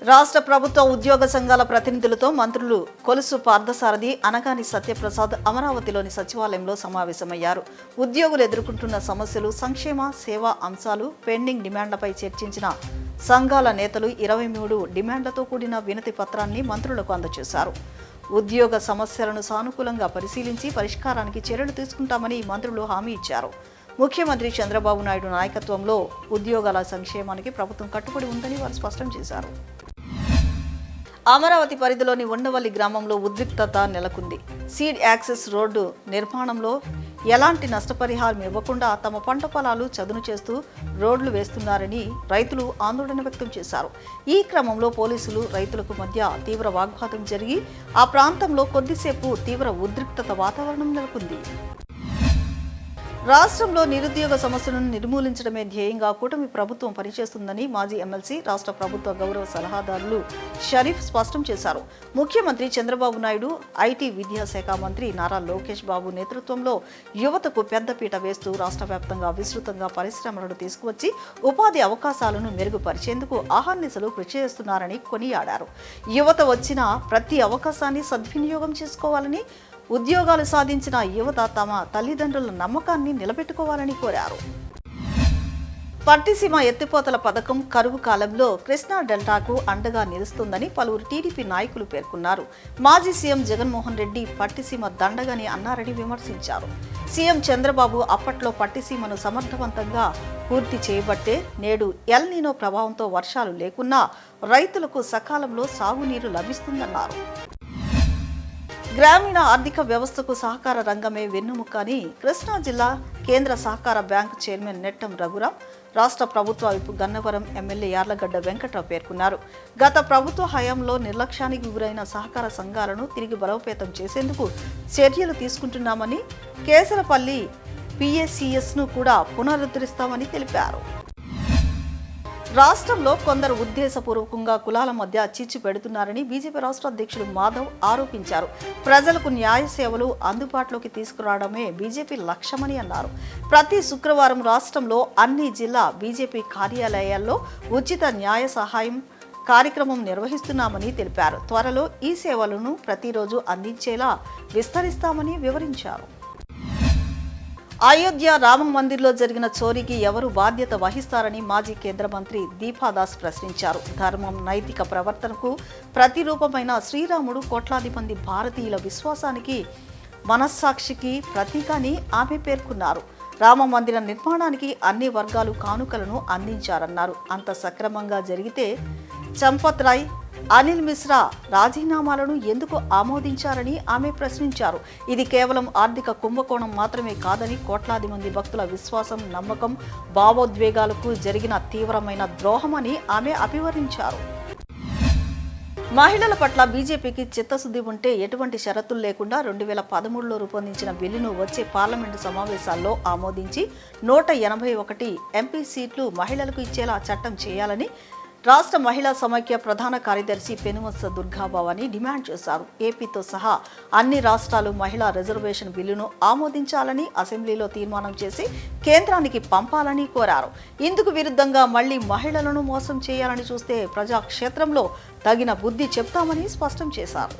రాష్ట్ర ప్రభుత్వ ఉద్యోగ సంఘాల ప్రతినిధులతో మంత్రులు కొలుసు పార్థసారథి, అనగాని సత్యప్రసాద్ అమరావతిలోని సచివాలయంలో సమావేశమయ్యారు. ఉద్యోగులు ఎదుర్కొంటున్న సమస్యలు, సంక్షేమ సేవా అంశాలు, పెండింగ్ డిమాండ్లపై చర్చించిన సంఘాల నేతలు 23 డిమాండ్లతో కూడిన వినతి పత్రాన్ని మంత్రులకు అందజేశారు. ఉద్యోగ సమస్యలను సానుకూలంగా పరిశీలించి పరిష్కారానికి చర్యలు తీసుకుంటామని మంత్రులు హామీ ఇచ్చారు. ముఖ్యమంత్రి చంద్రబాబు నాయుడు నాయకత్వంలో ఉద్యోగాల సంక్షేమానికి ప్రభుత్వం కట్టుబడి ఉందని వారు స్పష్టం చేశారు. అమరావతి పరిధిలోని ఉండవల్లి గ్రామంలో ఉద్రిక్తత నెలకొంది. సీడ్ యాక్సెస్ రోడ్డు నిర్మాణంలో ఎలాంటి నష్టపరిహారం ఇవ్వకుండా తమ పంట పొలాలు చదును చేస్తూ రోడ్లు వేస్తున్నారని రైతులు ఆందోళన వ్యక్తం చేశారు. ఈ క్రమంలో పోలీసులు, రైతులకు మధ్య తీవ్ర వాగ్వాదం జరిగి ఆ ప్రాంతంలో కొద్దిసేపు తీవ్ర ఉద్రిక్తత వాతావరణం నెలకొంది. రాష్ట్రంలో నిరుద్యోగ సమస్యలను నిర్మూలించడమే ధ్యేయంగా కూటమి ప్రభుత్వం పనిచేస్తుందని మాజీ ఎమ్మెల్సీ, రాష్ట్ర ప్రభుత్వ గౌరవ సలహాదారులు షరీఫ్ స్పష్టం చేశారు. ముఖ్యమంత్రి చంద్రబాబు నాయుడు, ఐటీ విద్యాశాఖ మంత్రి నారా లోకేష్ బాబు నేతృత్వంలో యువతకు పెద్దపీట వేస్తూ రాష్ట్ర వ్యాప్తంగా విస్తృతంగా పరిశ్రమలను తీసుకువచ్చి ఉపాధి అవకాశాలను మెరుగుపరిచేందుకు అహర్నిశలు కృషి చేస్తున్నారని కొనియాడారు. యువత వచ్చిన ప్రతి అవకాశాన్ని సద్వినియోగం చేసుకోవాలని, ఉద్యోగాలు సాధించిన యువత తమ తల్లిదండ్రుల నమ్మకాన్ని నిలబెట్టుకోవాలని కోరారు. పట్టిసీమ ఎత్తిపోతల పథకం కరువు కాలంలో కృష్ణా డెల్టాకు అండగా నిలుస్తుందని పలువురు టీడీపీ నాయకులు పేర్కొన్నారు. మాజీ సీఎం జగన్మోహన్ రెడ్డి పట్టిసీమ దండగని అన్నారని విమర్శించారు. సీఎం చంద్రబాబు అప్పట్లో పట్టిసీమను సమర్థవంతంగా పూర్తి చేయబట్టే నేడు ఎల్ నీనో ప్రభావంతో వర్షాలు లేకున్నా రైతులకు సకాలంలో సాగునీరు లభిస్తుందన్నారు. గ్రామీణ ఆర్థిక వ్యవస్థకు సహకార రంగమే వెన్నుముక అని కృష్ణా జిల్లా కేంద్ర సహకార బ్యాంకు చైర్మన్ నెట్టం రఘురాం, రాష్ట్ర ప్రభుత్వ విప్ గన్నవరం ఎమ్మెల్యే యార్లగడ్డ వెంకట్రావు పేర్కొన్నారు. గత ప్రభుత్వ హయాంలో నిర్లక్ష్యానికి గురైన సహకార సంఘాలను తిరిగి బలోపేతం చేసేందుకు చర్యలు తీసుకుంటున్నామని, కేసరపల్లి PACSను కూడా పునరుద్ధరిస్తామని తెలిపారు. రాష్ట్రంలో కొందరు ఉద్దేశపూర్వకంగా కులాల మధ్య చిచ్చు పెడుతున్నారని బీజేపీ రాష్ట్ర అధ్యక్షుడు మాధవ్ ఆరోపించారు. ప్రజలకు న్యాయ సేవలు అందుబాటులోకి తీసుకురావడమే బీజేపీ లక్ష్యమని అన్నారు. ప్రతి శుక్రవారం రాష్ట్రంలో అన్ని జిల్లా బీజేపీ కార్యాలయాల్లో ఉచిత న్యాయ సహాయం కార్యక్రమం నిర్వహిస్తున్నామని తెలిపారు. త్వరలో ఈ సేవలను ప్రతిరోజు అందించేలా విస్తరిస్తామని వివరించారు. అయోధ్య రామ మందిర్లో జరిగిన చోరీకి ఎవరు బాధ్యత వహిస్తారని మాజీ కేంద్ర మంత్రి దీపాదాస్ ప్రశ్నించారు. ధర్మం, నైతిక ప్రవర్తనకు ప్రతిరూపమైన శ్రీరాముడు కోట్లాది మంది భారతీయుల విశ్వాసానికి, మనస్సాక్షికి ప్రతీక అని ఆమె పేర్కొన్నారు. రామ మందిర నిర్మాణానికి అన్ని వర్గాలు కానుకలను అందించారన్నారు. అంత సక్రమంగా జరిగితే చంపత్ రాయ్, అనిల్ మిశ్రా రాజీనామాలను ఎందుకు ఆమోదించారని ఆమె ప్రశ్నించారు. ఇది కేవలం ఆర్థిక కుంభకోణం మాత్రమే కాదని, కోట్లాది మంది భక్తుల విశ్వాసం, నమ్మకం, భావోద్వేగాలకు జరిగిన తీవ్రమైన ద్రోహమని ఆమె అభివర్ణించారు. మహిళల పట్ల బీజేపీకి చిత్తశుద్ధి ఉంటే ఎటువంటి షరతులు లేకుండా 2013లో రూపొందించిన బిల్లును వచ్చే పార్లమెంటు సమావేశాల్లో ఆమోదించి 181 ఎంపీ సీట్లు మహిళలకు ఇచ్చేలా చట్టం చేయాలని రాష్ట్ర మహిళా సమైక్య ప్రధాన కార్యదర్శి పెనుమత్స దుర్గాభవాని డిమాండ్ చేశారు. ఏపీతో సహా అన్ని రాష్ట్రాలు మహిళా రిజర్వేషన్ బిల్లును ఆమోదించాలని అసెంబ్లీలో తీర్మానం చేసి కేంద్రానికి పంపాలని కోరారు. ఇందుకు విరుద్ధంగా మళ్లీ మహిళలను మోసం చేయాలని చూస్తే ప్రజాక్షేత్రంలో తగిన బుద్ధి చెప్తామని స్పష్టం చేశారు.